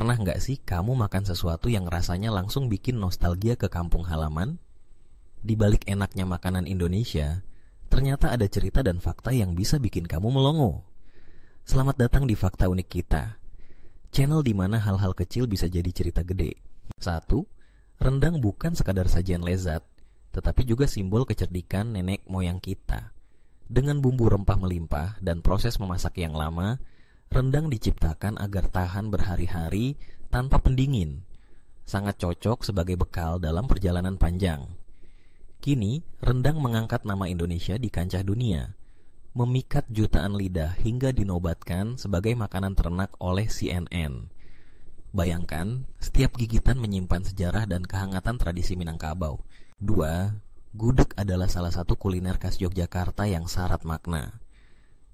Pernah nggak sih kamu makan sesuatu yang rasanya langsung bikin nostalgia ke kampung halaman? Di balik enaknya makanan Indonesia, ternyata ada cerita dan fakta yang bisa bikin kamu melongo. Selamat datang di Fakta Unik Kita, channel di mana hal-hal kecil bisa jadi cerita gede. 1. Rendang bukan sekadar sajian lezat, tetapi juga simbol kecerdikan nenek moyang kita. Dengan bumbu rempah melimpah dan proses memasak yang lama, rendang diciptakan agar tahan berhari-hari tanpa pendingin. Sangat cocok sebagai bekal dalam perjalanan panjang. Kini, rendang mengangkat nama Indonesia di kancah dunia, memikat jutaan lidah hingga dinobatkan sebagai makanan ternak oleh CNN. Bayangkan, setiap gigitan menyimpan sejarah dan kehangatan tradisi Minangkabau. 2. Gudeg adalah salah satu kuliner khas Yogyakarta yang syarat makna.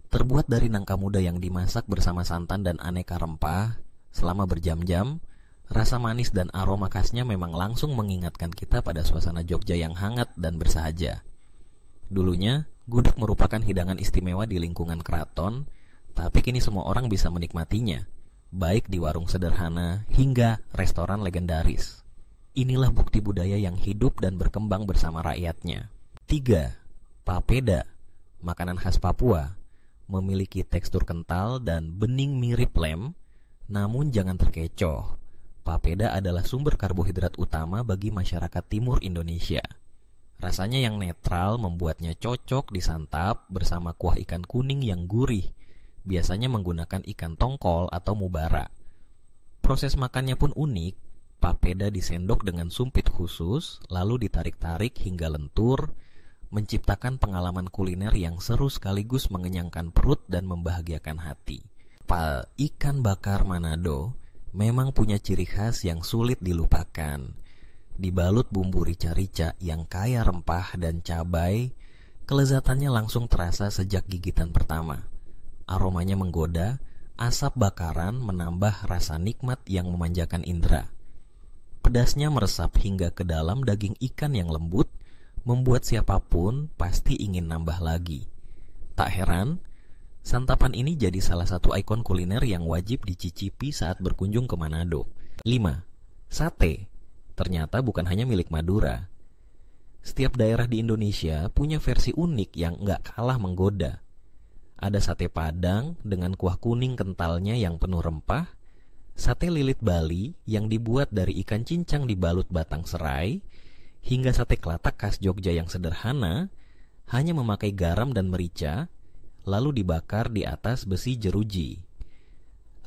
Terbuat dari nangka muda yang dimasak bersama santan dan aneka rempah selama berjam-jam, rasa manis dan aroma khasnya memang langsung mengingatkan kita pada suasana Jogja yang hangat dan bersahaja. Dulunya, gudeg merupakan hidangan istimewa di lingkungan keraton, tapi kini semua orang bisa menikmatinya, baik di warung sederhana hingga restoran legendaris. Inilah bukti budaya yang hidup dan berkembang bersama rakyatnya. 3. Papeda, makanan khas Papua, memiliki tekstur kental dan bening mirip lem, namun jangan terkecoh. Papeda adalah sumber karbohidrat utama bagi masyarakat timur Indonesia. Rasanya yang netral membuatnya cocok disantap bersama kuah ikan kuning yang gurih, biasanya menggunakan ikan tongkol atau mubara. Proses makannya pun unik. Papeda disendok dengan sumpit khusus, lalu ditarik-tarik hingga lentur, menciptakan pengalaman kuliner yang seru sekaligus mengenyangkan perut dan membahagiakan hati. Ikan bakar Manado memang punya ciri khas yang sulit dilupakan. Dibalut bumbu rica-rica yang kaya rempah dan cabai, kelezatannya langsung terasa sejak gigitan pertama. Aromanya menggoda, asap bakaran menambah rasa nikmat yang memanjakan indera. Pedasnya meresap hingga ke dalam daging ikan yang lembut, membuat siapapun pasti ingin nambah lagi. Tak heran, santapan ini jadi salah satu ikon kuliner yang wajib dicicipi saat berkunjung ke Manado. 5. Sate, ternyata bukan hanya milik Madura. Setiap daerah di Indonesia punya versi unik yang nggak kalah menggoda. Ada sate Padang dengan kuah kuning kentalnya yang penuh rempah, sate lilit Bali yang dibuat dari ikan cincang dibalut batang serai, hingga sate kelatak khas Jogja yang sederhana, hanya memakai garam dan merica, lalu dibakar di atas besi jeruji.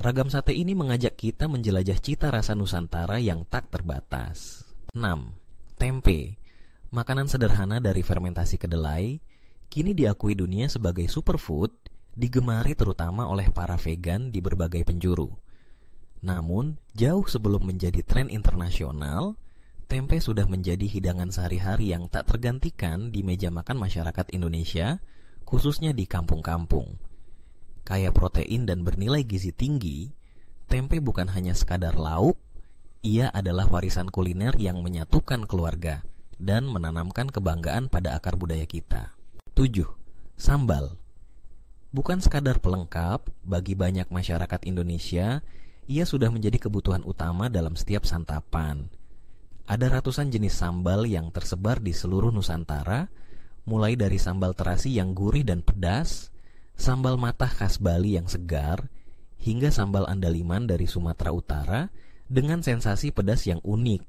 Ragam sate ini mengajak kita menjelajah cita rasa Nusantara yang tak terbatas. 6. Tempe, makanan sederhana dari fermentasi kedelai, kini diakui dunia sebagai superfood, digemari terutama oleh para vegan di berbagai penjuru. Namun, jauh sebelum menjadi tren internasional, tempe sudah menjadi hidangan sehari-hari yang tak tergantikan di meja makan masyarakat Indonesia, khususnya di kampung-kampung. Kaya protein dan bernilai gizi tinggi, tempe bukan hanya sekadar lauk, ia adalah warisan kuliner yang menyatukan keluarga dan menanamkan kebanggaan pada akar budaya kita. 7. Sambal, bukan sekadar pelengkap, bagi banyak masyarakat Indonesia, ia sudah menjadi kebutuhan utama dalam setiap santapan. Ada ratusan jenis sambal yang tersebar di seluruh Nusantara, mulai dari sambal terasi yang gurih dan pedas, sambal matah khas Bali yang segar, hingga sambal andaliman dari Sumatera Utara dengan sensasi pedas yang unik.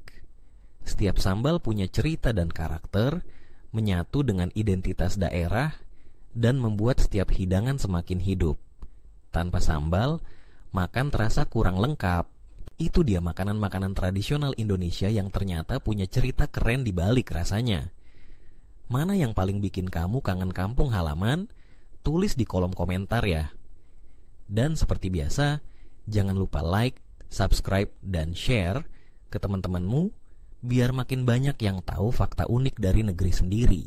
Setiap sambal punya cerita dan karakter, menyatu dengan identitas daerah, dan membuat setiap hidangan semakin hidup. Tanpa sambal, makan terasa kurang lengkap. Itu dia makanan-makanan tradisional Indonesia yang ternyata punya cerita keren di balik rasanya. Mana yang paling bikin kamu kangen kampung halaman? Tulis di kolom komentar ya. Dan seperti biasa, jangan lupa like, subscribe, dan share ke teman-temanmu biar makin banyak yang tahu fakta unik dari negeri sendiri.